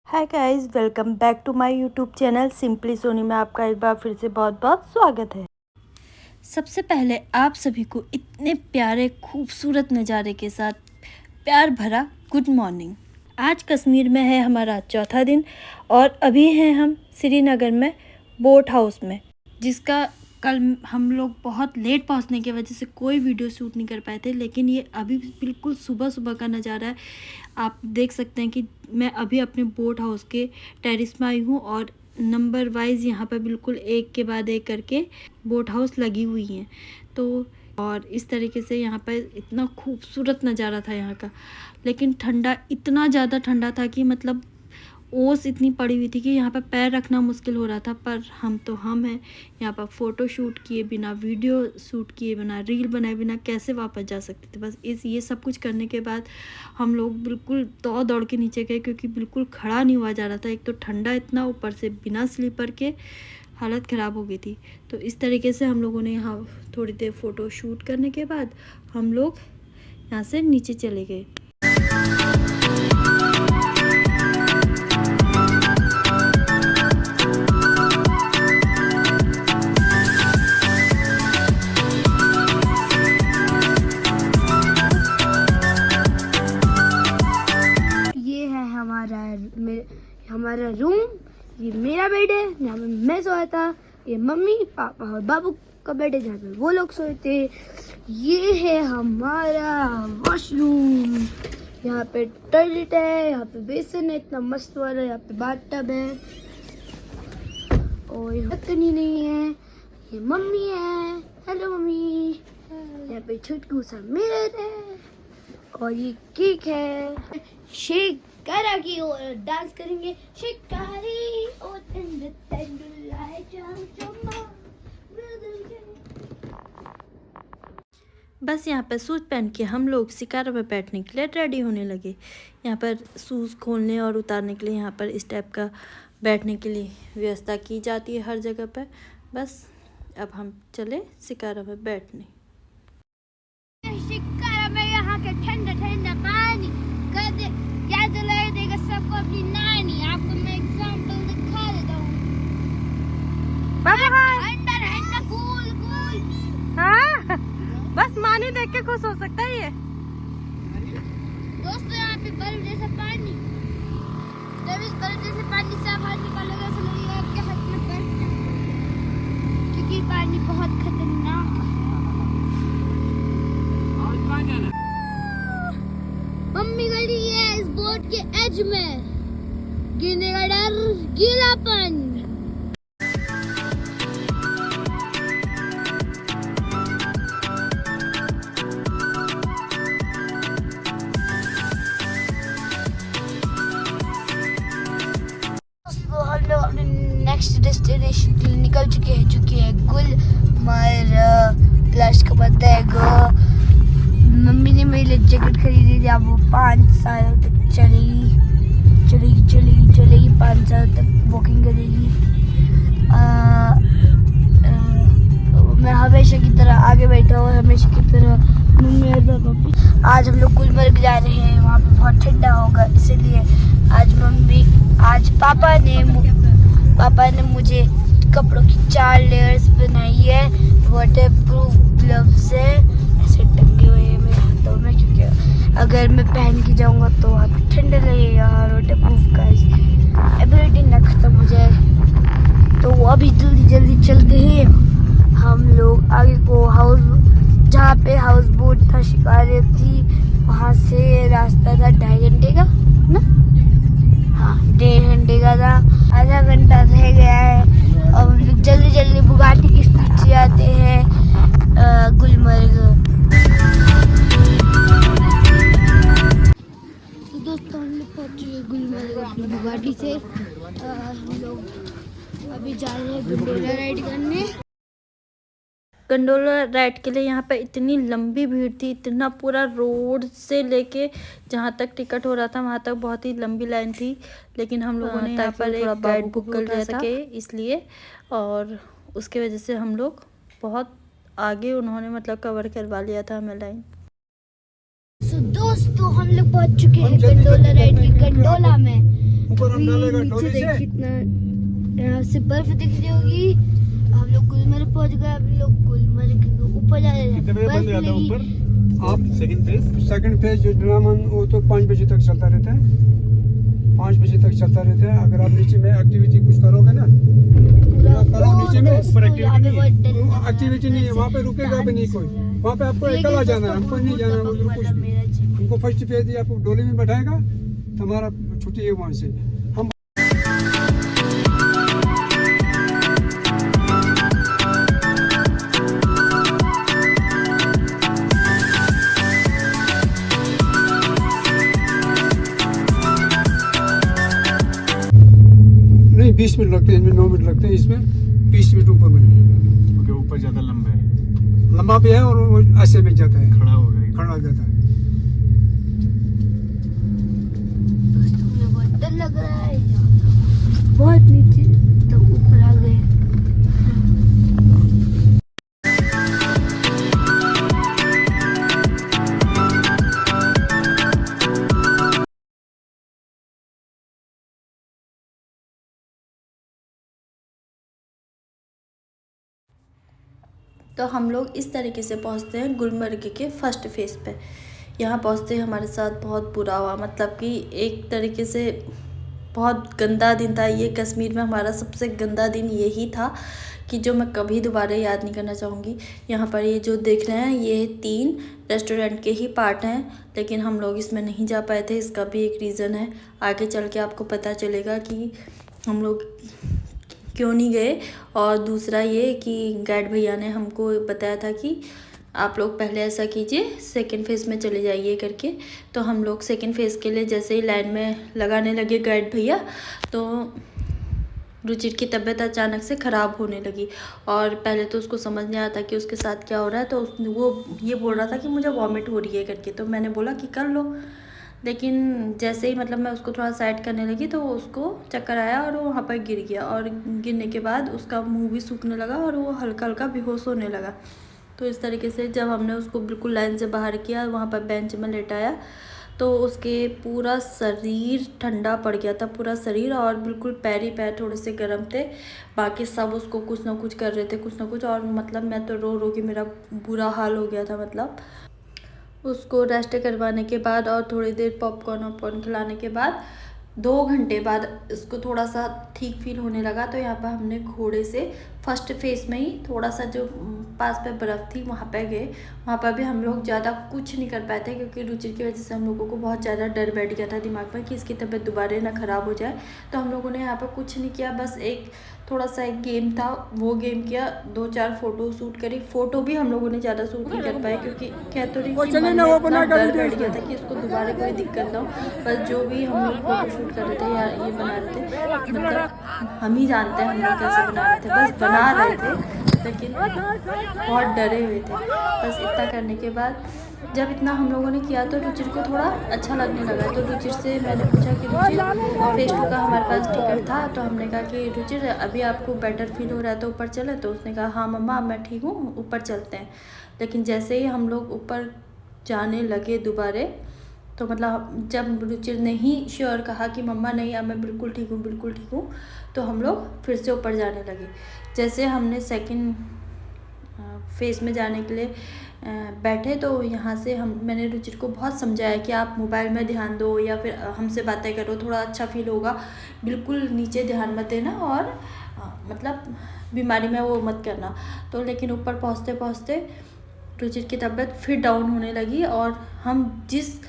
Hi guys, welcome back to my YouTube channel simply Soni में आपका एक बार फिर से बहुत बहुत स्वागत है। सबसे पहले आप सभी को इतने प्यारे खूबसूरत नज़ारे के साथ प्यार भरा गुड मॉर्निंग। आज कश्मीर में है हमारा चौथा दिन और अभी हैं हम श्रीनगर में बोट हाउस में, जिसका कल हम लोग बहुत लेट पहुंचने की वजह से कोई वीडियो शूट नहीं कर पाए थे। लेकिन ये अभी बिल्कुल सुबह सुबह का नज़ारा है। आप देख सकते हैं कि मैं अभी अपने बोट हाउस के टेरिस में आई हूँ और नंबर वाइज यहाँ पर बिल्कुल एक के बाद एक करके बोट हाउस लगी हुई हैं। तो और इस तरीके से यहाँ पर इतना खूबसूरत नज़ारा था यहाँ का। लेकिन ठंडा, इतना ज़्यादा ठंडा था कि मतलब ओस इतनी पड़ी हुई थी कि यहाँ पर पैर रखना मुश्किल हो रहा था। पर हम हैं यहाँ पर फ़ोटो शूट किए बिना, वीडियो शूट किए बिना, रील बनाए बिना कैसे वापस जा सकते थे। बस ये सब कुछ करने के बाद हम लोग बिल्कुल दौड़ दौड़ के नीचे गए, क्योंकि बिल्कुल खड़ा नहीं हुआ जा रहा था। एक तो ठंडा इतना, ऊपर से बिना स्लीपर के हालत ख़राब हो गई थी। तो इस तरीके से हम लोगों ने यहाँ थोड़ी देर फ़ोटो शूट करने के बाद हम लोग यहाँ से नीचे चले गए। हमारा रूम, ये मेरा बेड है जहाँ पे मैं सोया था। ये मम्मी पापा और बाबू का बेड है जहाँ पे वो लोग सोए थे। ये है हमारा वॉशरूम, यहाँ पे टॉयलेट है, यहाँ पे बेसिन है इतना मस्त वाला, यहाँ पे बाथटब है और ये बर्तनी नहीं है। ये मम्मी है, हेलो मम्मी। यहाँ पे छोटकू सा मिरर है और ये केक है। शेक करा की और डांस करेंगे शिकारी और बस यहाँ पर शूज़ पहन के हम लोग शिकारा में बैठने के लिए रेडी होने लगे। यहाँ पर शूज़ खोलने और उतारने के लिए यहाँ पर इस टाइप का बैठने के लिए व्यवस्था की जाती है हर जगह पर। बस अब हम चले शिकारा में बैठने। शिकारा में यहाँ के ठंडा ठंडा पानी याद दिलाए देगा सबको अपनी नानी। आपको मैं एग्जांपल दिखा देता हूँ। अंदर है ना कूल कूल। हाँ, बस मानी देख के खुश हो सकता है ये। दोस्तों यहाँ पे बर्फ जैसा पानी, जब इस बर्फ जैसे पानी से आप हाथ निकालोगे ऐसा लगेगा आपके हाथ में बर्फ है, क्योंकि पानी बहुत खतरनाक है। मम्मी खड़ी है इस बोट के एज में, गिरने का डर, गीलापन। दोस्तों हम लोग अपने नेक्स्ट डेस्टिनेशन के लिए निकल चुके हैं, जो कि है गुलमर्ग। लास्ट का पता है गो। मम्मी ने मेरे लिए जैकेट खरीदी थी, अब वो 5 साल तक चलेगी 5 साल तक वॉकिंग करेगी। मैं हमेशा की तरह आगे बैठा हूँ, हमेशा की तरह मम्मी और पापा। आज हम लोग गुलमर्ग जा रहे हैं, वहाँ पे बहुत ठंडा होगा, इसलिए आज पापा ने मुझे कपड़ों की 4 लेयर्स बनाई है। वाटर प्रूफ ग्लव्स है, ऐसे टंगे हुए हैं मेरे हाथों में, क्योंकि अगर मैं पहन के जाऊंगा तो वहाँ पे ठंडा लगेगा। वाटर प्रूफ का एबिलिटी ना खत्म हो जाए, तो वो अभी जल्दी चलते हैं हम लोग आगे को। जहाँ पे हाउस बोट था, शिकारे थी, वहाँ से रास्ता था 2.5 घंटे का ना, हाँ 1.5 घंटे का था। आधा घंटा रह गया है और हम लोग जल्दी बुगाटी के स्पीड से आते हैं गुलमर्ग। तो दोस्तों हम लोग पहुँच चुके गुलमर्ग अपनी बुगाटी से। हम लोग अभी जा रहे हैं गंडोला राइड करने। गंडोला राइड के लिए यहाँ पर इतनी लंबी भीड़ थी, इतना पूरा रोड से लेके जहाँ तक टिकट हो रहा था वहाँ तक बहुत ही लंबी लाइन थी। लेकिन हम लोगों ने यहाँ पर एक गाइड बुक कर लिया था इसलिए, और उसके वजह से हम लोग बहुत आगे उन्होंने मतलब कवर करवा लिया था हमें लाइन। दोस्तों हम लोग पहुँच चुके हैं गंडोला राइड की गंडोला में। ऊपर हम डालेगा नीचे डोली देखिए से। इतना यहाँ से बर्फ दिख रही होगी। हम लोग गुलमर्ग पहुंच गए। अभी लोग गुलमर्ग के ऊपर जा रहे हैं। कितने बजे बर्फ बंद जाता है मिलेगी। ऊपर? आप सेकंड फेज जो ड्रामन वो तो 5 बजे तक चलता रहता है। 5 बजे तक चलता रहता है। अगर आप नीचे में एक्टिविटी कुछ करोगे ना, पूरा करो नीचे में। दोस्तों, यहाँ पे बहुत डर लग रहा है। एक्टिविटी नहीं है वहाँ पे, रुकेगा भी नहीं कोई। वहाँ पे आपको अकेला जाना है, हमको नहीं जाना है उधर कुछ भी। हमको फर्स्ट फेज आपको डोली में बैठाएगा, तुम्हारा छुट्टी है वहाँ से। हम नहीं 20 मिनट लगते हैं इसमें, 9 मिनट लगते हैं इसमें, 20 मिनट ऊपर में। क्योंकि ऊपर ज्यादा लंबा है, लंबा भी है और वो ऐसे में जाता है, खड़ा हो गया। खड़ा हो जाता है। दोस्तों मुझे बहुत डर लग रहा है। बहुत नीचे तब ऊपर आ गए। तो हम लोग इस तरीके से पहुंचते हैं गुलमर्ग के फर्स्ट फेज पे। यहाँ पहुंचते हमारे साथ बहुत बुरा हुआ, मतलब कि एक तरीके से बहुत गंदा दिन था। ये कश्मीर में हमारा सबसे गंदा दिन यही था कि जो मैं कभी दोबारा याद नहीं करना चाहूँगी। यहाँ पर ये जो देख रहे हैं ये 3 रेस्टोरेंट के ही पार्ट हैं, लेकिन हम लोग इसमें नहीं जा पाए थे। इसका भी एक रीज़न है, आगे चल के आपको पता चलेगा कि हम लोग क्यों नहीं गए। और दूसरा ये कि गाइड भैया ने हमको बताया था कि आप लोग पहले ऐसा कीजिए, सेकंड फेज़ में चले जाइए करके। तो हम लोग सेकंड फेज़ के लिए जैसे ही लाइन में लगाने लगे गाइड भैया, तो रुचिर की तबीयत अचानक से ख़राब होने लगी। और पहले तो उसको समझ नहीं आता कि उसके साथ क्या हो रहा है, तो वो ये बोल रहा था कि मुझे वॉमिट हो रही है करके। तो मैंने बोला कि कर लो, लेकिन जैसे ही मतलब मैं उसको थोड़ा साइड करने लगी तो उसको चक्कर आया और वो वहाँ पर गिर गया। और गिरने के बाद उसका मुंह भी सूखने लगा और वो हल्का हल्का बेहोश होने लगा। तो इस तरीके से जब हमने उसको बिल्कुल लाइन से बाहर किया, वहाँ पर बेंच में लेटाया, तो उसके पूरा शरीर ठंडा पड़ गया था, पूरा शरीर, और बिल्कुल पैर ही पैर थोड़े से गर्म थे। बाकी सब उसको कुछ ना कुछ कर रहे थे, कुछ ना कुछ। और मतलब मैं तो रो रो के मेरा बुरा हाल हो गया था। मतलब उसको रेस्ट करवाने के बाद और थोड़ी देर पॉपकॉर्न वॉपकॉर्न खिलाने के बाद 2 घंटे बाद इसको थोड़ा सा ठीक फील होने लगा। तो यहाँ पर हमने घोड़े से फर्स्ट फेज में ही थोड़ा सा जो पास पे बर्फ़ थी वहाँ पे गए। वहाँ पर भी हम लोग ज़्यादा कुछ नहीं कर पाए थे, क्योंकि रुचि की वजह से हम लोगों को बहुत ज़्यादा डर बैठ गया था दिमाग में कि इसकी तबीयत दोबारा ना ख़राब हो जाए। तो हम लोगों ने यहाँ पर कुछ नहीं किया, बस एक थोड़ा सा एक गेम था, वो गेम किया, 2-4 फ़ोटो शूट करी। फ़ोटो भी हम लोगों ने ज़्यादा शूट नहीं कर पाए, क्योंकि कह तो रही कि मन में इतना डर बैठ गया था कि इसको दोबारा कोई दिक्कत ना हो। बस जो भी हम लोग फ़ोटो शूट कर रहे थे या ये बना रहे थे, मतलब हम ही जानते हैं हम लोग कैसे बना रहे थे, बस बना रहे थे, लेकिन बहुत डरे हुए थे। बस इतना करने के बाद जब इतना हम लोगों ने किया तो रुचिर को थोड़ा अच्छा लगने लगा। तो रुचिर से मैंने पूछा कि रुचिर फेस 2 का हमारे पास टिकट था, तो हमने कहा कि रुचिर अभी आपको बेटर फील हो रहा है तो ऊपर चले। तो उसने कहा हाँ मम्मा मैं ठीक हूँ, ऊपर चलते हैं। लेकिन जैसे ही हम लोग ऊपर जाने लगे दोबारे, तो मतलब जब रुचिर ने ही श्योर कहा कि मम्मा नहीं अब मैं बिल्कुल ठीक हूँ, बिल्कुल ठीक हूँ, तो हम लोग फिर से ऊपर जाने लगे। जैसे हमने सेकंड फेज़ में जाने के लिए बैठे, तो यहाँ से मैंने रुचिर को बहुत समझाया कि आप मोबाइल में ध्यान दो या फिर हमसे बातें करो, थोड़ा अच्छा फील होगा, बिल्कुल नीचे ध्यान मत देना और मतलब बीमारी में वो मत करना। तो लेकिन ऊपर पहुँचते पहुँचते रुचिर की तबीयत फिर डाउन होने लगी, और हम जिस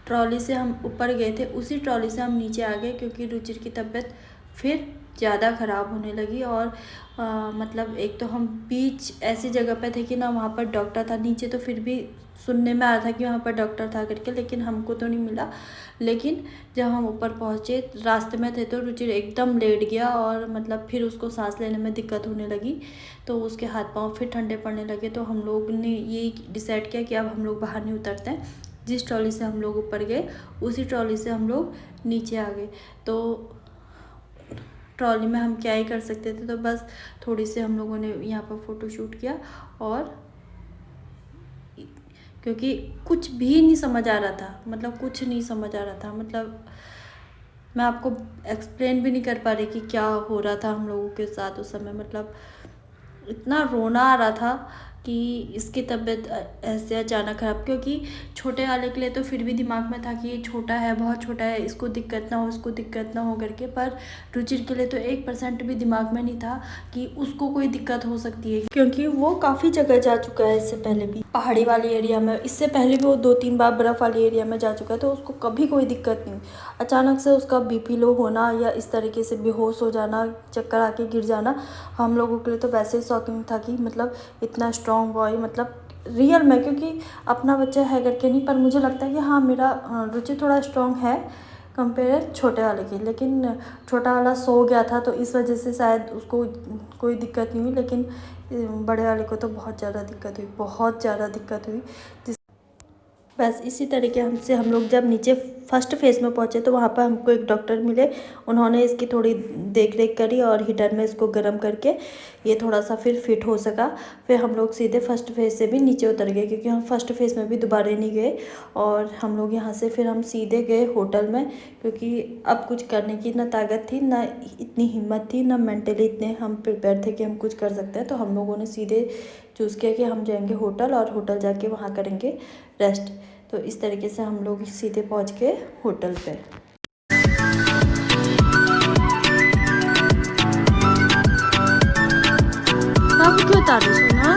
ट्रॉली से हम ऊपर गए थे उसी ट्रॉली से हम नीचे आ गए, क्योंकि रुचिर की तबीयत फिर ज़्यादा ख़राब होने लगी। और मतलब एक तो हम बीच ऐसी जगह पे थे कि ना वहाँ पर डॉक्टर था, नीचे तो फिर भी सुनने में आ रहा था कि वहाँ पर डॉक्टर था करके, लेकिन हमको तो नहीं मिला। लेकिन जब हम ऊपर पहुँचे, रास्ते में थे, तो रुचिर एकदम लेट गया और मतलब फिर उसको सांस लेने में दिक्कत होने लगी, तो उसके हाथ पाँव फिर ठंडे पड़ने लगे। तो हम लोग ने ये डिसाइड किया कि अब हम लोग बाहर नहीं उतरते हैं। जिस ट्रॉली से हम लोग ऊपर गए उसी ट्रॉली से हम लोग नीचे आ गए। तो ट्रॉली में हम क्या ही कर सकते थे, तो बस थोड़ी सी हम लोगों ने यहाँ पर फ़ोटो शूट किया और क्योंकि कुछ भी नहीं समझ आ रहा था, मतलब कुछ नहीं समझ आ रहा था। मतलब मैं आपको एक्सप्लेन भी नहीं कर पा रही कि क्या हो रहा था हम लोगों के साथ उस समय। मतलब इतना रोना आ रहा था कि इसकी तबीयत ऐसे अचानक खराब, क्योंकि छोटे वाले के लिए तो फिर भी दिमाग में था कि ये छोटा है, बहुत छोटा है, इसको दिक्कत ना हो, इसको दिक्कत ना हो करके। पर रुचिर के लिए तो 1% भी दिमाग में नहीं था कि उसको कोई दिक्कत हो सकती है, क्योंकि वो काफ़ी जगह जा चुका है इससे पहले भी, पहाड़ी वाले एरिया में। इससे पहले भी वो 2-3 बार बर्फ़ वाले एरिया में जा चुका है, तो उसको कभी कोई दिक्कत नहीं। अचानक से उसका बीपी लो होना या इस तरीके से बेहोश हो जाना, चक्कर आके गिर जाना, हम लोगों के लिए तो वैसे ही शॉकिंग था कि मतलब इतना स्ट्रॉन्ग बॉय, मतलब रियल में, क्योंकि अपना बच्चा है करके नहीं, पर मुझे लगता है कि हाँ मेरा रुचि थोड़ा स्ट्रॉन्ग है कंपेयर छोटे वाले की। लेकिन छोटा वाला सो गया था तो इस वजह से शायद उसको कोई दिक्कत नहीं हुई, लेकिन बड़े वाले को तो बहुत ज़्यादा दिक्कत हुई, बहुत ज़्यादा दिक्कत हुई। बस इसी तरीके हमसे हम लोग जब नीचे फर्स्ट फेज़ में पहुँचे तो वहाँ पर हमको एक डॉक्टर मिले। उन्होंने इसकी थोड़ी देख रेख करी और हीटर में इसको गर्म करके ये थोड़ा सा फिर फिट हो सका। फिर हम लोग सीधे फर्स्ट फेज़ से भी नीचे उतर गए, क्योंकि हम फर्स्ट फेज़ में भी दोबारा नहीं गए। और हम लोग यहाँ से फिर हम सीधे गए होटल में, क्योंकि अब कुछ करने की ना ताकत थी, ना इतनी हिम्मत थी, ना मेंटली इतने हम प्रिपेयर थे कि हम कुछ कर सकते हैं। तो हम लोगों ने सीधे चूज़ किया कि हम जाएंगे होटल, और होटल जाके वहाँ करेंगे रेस्ट। तो इस तरीके से हम लोग सीधे पहुँच गए होटल पे। अब क्यों तारे सुना?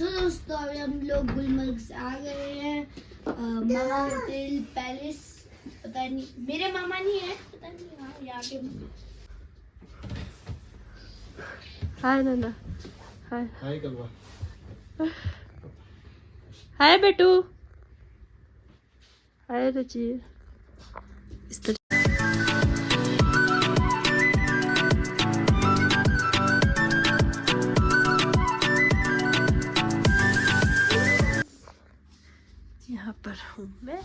दोस्तों अभी हम लोग गुलमर्ग से आ गए हैं। मामा होटल पैलेस, पता नहीं मेरे मामा नहीं है, पता नहीं हाँ यहाँ के। हाय नाना, हाय हाय कलवा। हाय बेटू, हाय रुचि। इस तरह यहाँ पर हूँ मैं।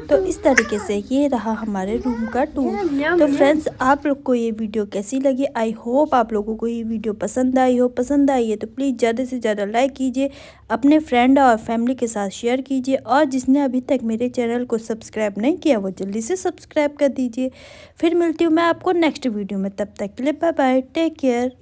तो इस तरीके से ये रहा हमारे रूम का टूर। तो फ्रेंड्स, आप लोग को ये वीडियो कैसी लगी? आई होप आप लोगों को ये वीडियो पसंद आई हो। पसंद आई है तो प्लीज़ ज़्यादा से ज़्यादा लाइक कीजिए, अपने फ्रेंड और फैमिली के साथ शेयर कीजिए, और जिसने अभी तक मेरे चैनल को सब्सक्राइब नहीं किया वो जल्दी से सब्सक्राइब कर दीजिए। फिर मिलती हूँ मैं आपको नेक्स्ट वीडियो में, तब तक के लिए बाय बाय, टेक केयर।